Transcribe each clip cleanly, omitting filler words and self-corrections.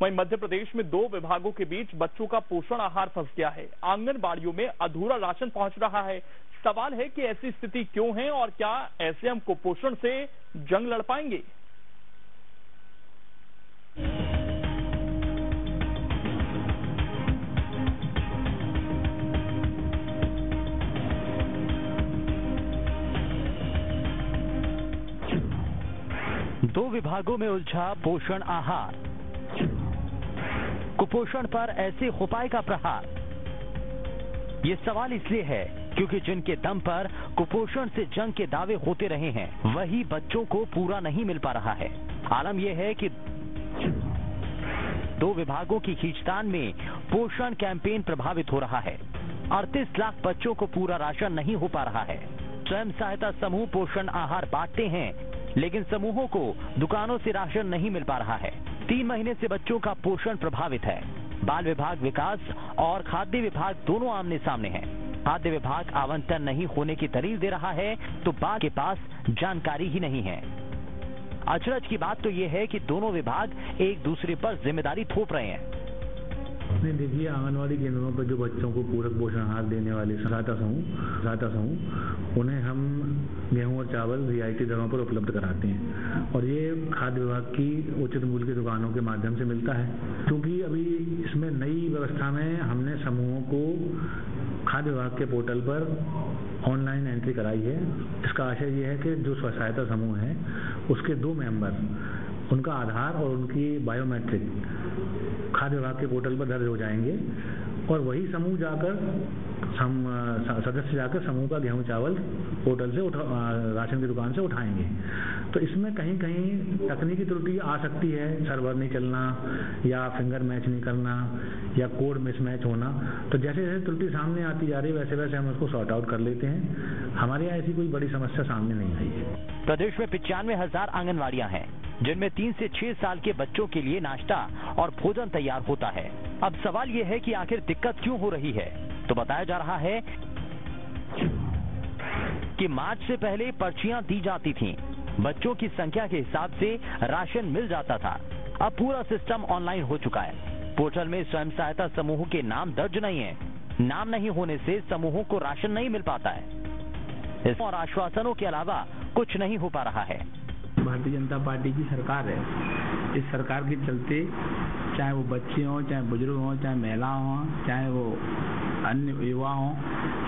वहीं मध्य प्रदेश में 2 विभागों के बीच बच्चों का पोषण आहार फंस गया है। आंगनबाड़ियों में अधूरा राशन पहुंच रहा है। सवाल है कि ऐसी स्थिति क्यों है और क्या ऐसे हम कुपोषण से जंग लड़ पाएंगे? दो विभागों में उलझा पोषण आहार, कुपोषण पर ऐसे उपाय का प्रहार। ये सवाल इसलिए है क्योंकि जिनके दम पर कुपोषण से जंग के दावे होते रहे हैं, वही बच्चों को पूरा नहीं मिल पा रहा है। आलम यह है कि 2 विभागों की खींचतान में पोषण कैंपेन प्रभावित हो रहा है। 38 लाख बच्चों को पूरा राशन नहीं हो पा रहा है। स्वयं सहायता समूह पोषण आहार बांटते हैं, लेकिन समूहों को दुकानों से राशन नहीं मिल पा रहा है। 3 महीने से बच्चों का पोषण प्रभावित है। बाल विभाग, विकास और खाद्य विभाग दोनों आमने सामने हैं। खाद्य विभाग आवंटन नहीं होने की दलील दे रहा है तो बाल के पास जानकारी ही नहीं है। अचरज की बात तो यह है कि दोनों विभाग एक दूसरे पर जिम्मेदारी थोप रहे हैं। नहीं, देखिए, आंगनवाड़ी केंद्रों पर जो बच्चों को पूरक पोषण आहार देने वाले सहायता समूह उन्हें हम गेहूं और चावल रियायती दरों पर उपलब्ध कराते हैं और ये खाद्य विभाग की उचित मूल्य की दुकानों के माध्यम से मिलता है। क्योंकि अभी इसमें नई व्यवस्था में हमने समूहों को खाद्य विभाग के पोर्टल पर ऑनलाइन एंट्री कराई है। इसका आशय ये है कि जो स्व सहायता समूह है उसके 2 मेंबर, उनका आधार और उनकी बायोमेट्रिक खाद्य विभाग के पोर्टल पर दर्ज हो जाएंगे और वही समूह सदस्य जाकर समूह का गेहूं चावल पोर्टल से राशन की दुकान से उठाएंगे। तो इसमें कहीं कहीं तकनीकी त्रुटि आ सकती है, सर्वर नहीं चलना या फिंगर मैच नहीं करना या कोड मिसमैच होना। तो जैसे जैसे त्रुटि सामने आती जा रही है वैसे वैसे हम उसको सॉर्ट आउट कर लेते हैं। हमारे यहाँ ऐसी कोई बड़ी समस्या सामने नहीं आई है। प्रदेश में 95,000 आंगनवाड़ियां हैं, जिनमें 3 से 6 साल के बच्चों के लिए नाश्ता और भोजन तैयार होता है। अब सवाल ये है कि आखिर दिक्कत क्यों हो रही है? तो बताया जा रहा है कि मार्च से पहले पर्चियां दी जाती थीं, बच्चों की संख्या के हिसाब से राशन मिल जाता था। अब पूरा सिस्टम ऑनलाइन हो चुका है। पोर्टल में स्वयं सहायता समूह के नाम दर्ज नहीं है। नाम नहीं होने से समूहों को राशन नहीं मिल पाता है और आश्वासनों के अलावा कुछ नहीं हो पा रहा है। भारतीय जनता पार्टी की सरकार है। इस सरकार के चलते चाहे वो बच्चे हों, चाहे बुजुर्ग हों, चाहे महिला हों, चाहे वो अन्य युवा हों,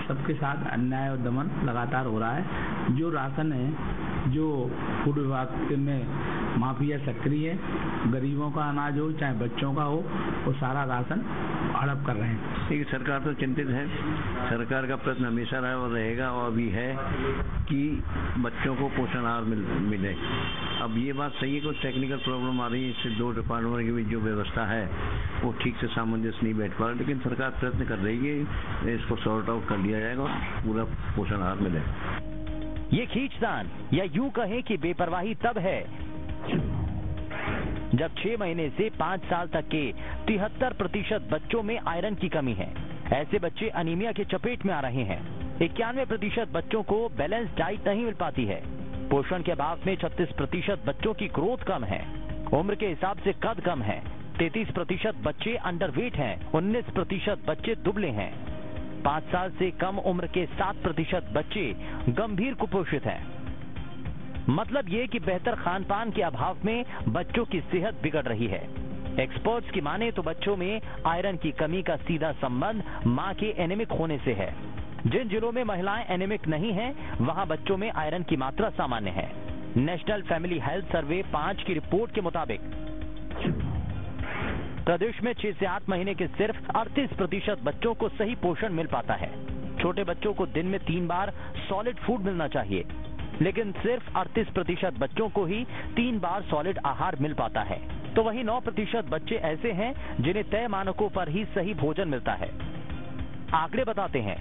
सबके साथ अन्याय और दमन लगातार हो रहा है। जो राशन है, जो फूड विभाग में माफिया सक्रिय है, गरीबों का अनाज हो चाहे बच्चों का हो, वो सारा राशन हड़प कर रहे हैं। देखिए, सरकार तो चिंतित है। सरकार का प्रयत्न हमेशा रहा और रहेगा और भी है कि बच्चों को पोषण आहार मिले। अब ये बात सही है कि टेक्निकल प्रॉब्लम आ रही है, इससे 2 डिपार्टमेंट के बीच जो व्यवस्था है वो ठीक से सामंजस्य नहीं बैठ पा रहा, लेकिन सरकार प्रयत्न कर रही है, इसको सॉर्ट आउट कर लिया जाएगा और पूरा पोषण आहार मिले। ये खींचतान या यूं कहें कि बेपरवाही तब है जब 6 महीने से 5 साल तक के 73% बच्चों में आयरन की कमी है। ऐसे बच्चे अनीमिया के चपेट में आ रहे हैं। 91% बच्चों को बैलेंस डाइट नहीं मिल पाती है। पोषण के अभाव में 36% बच्चों की ग्रोथ कम है। उम्र के हिसाब से कद कम है। 33% बच्चे अंडरवेट हैं। 19% बच्चे दुबले हैं। 5 साल से कम उम्र के 7% बच्चे गंभीर कुपोषित हैं। मतलब ये कि बेहतर खान पान के अभाव में बच्चों की सेहत बिगड़ रही है। एक्सपर्ट्स की माने तो बच्चों में आयरन की कमी का सीधा संबंध मां के एनीमिक होने से है। जिन जिलों में महिलाएं एनीमिक नहीं हैं, वहां बच्चों में आयरन की मात्रा सामान्य है। नेशनल फैमिली हेल्थ सर्वे 5 की रिपोर्ट के मुताबिक प्रदेश में 6 से 8 महीने के सिर्फ 38% बच्चों को सही पोषण मिल पाता है। छोटे बच्चों को दिन में 3 बार सॉलिड फूड मिलना चाहिए, लेकिन सिर्फ 38% बच्चों को ही 3 बार सॉलिड आहार मिल पाता है। तो वहीं 9% बच्चे ऐसे हैं जिन्हें तय मानकों पर ही सही भोजन मिलता है। आंकड़े बताते हैं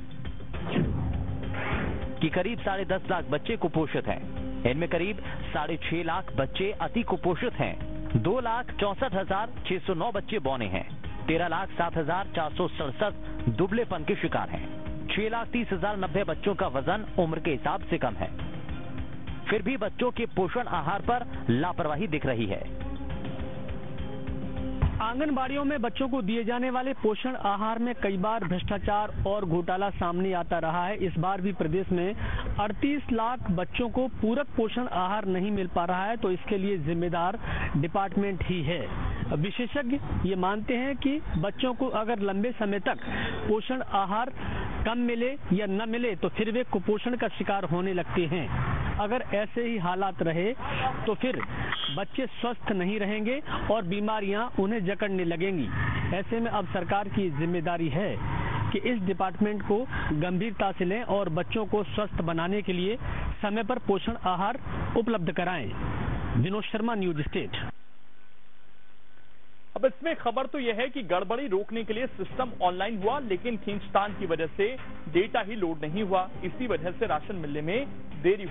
कि करीब 10.5 लाख बच्चे कुपोषित हैं। इनमें करीब 6.5 लाख बच्चे अति कुपोषित हैं। 2,64,609 बच्चे बौने हैं। 13,07,467 दुबलेपन के शिकार हैं। 6,30,090 बच्चों का वजन उम्र के हिसाब से कम है। फिर भी बच्चों के पोषण आहार पर लापरवाही दिख रही है। आंगनबाड़ियों में बच्चों को दिए जाने वाले पोषण आहार में कई बार भ्रष्टाचार और घोटाला सामने आता रहा है। इस बार भी प्रदेश में 38 लाख बच्चों को पूरक पोषण आहार नहीं मिल पा रहा है, तो इसके लिए जिम्मेदार डिपार्टमेंट ही है। विशेषज्ञ ये मानते हैं कि बच्चों को अगर लंबे समय तक पोषण आहार कम मिले या न मिले तो फिर वे कुपोषण का शिकार होने लगते हैं। अगर ऐसे ही हालात रहे तो फिर बच्चे स्वस्थ नहीं रहेंगे और बीमारियां उन्हें जकड़ने लगेंगी। ऐसे में अब सरकार की जिम्मेदारी है कि इस डिपार्टमेंट को गंभीरता से लें और बच्चों को स्वस्थ बनाने के लिए समय पर पोषण आहार उपलब्ध कराएं। Vinod Sharma, news state. अब इसमें खबर तो यह है कि गड़बड़ी रोकने के लिए सिस्टम ऑनलाइन हुआ, लेकिन खींचतान की वजह से डेटा ही लोड नहीं हुआ। इसी वजह से राशन मिलने में देरी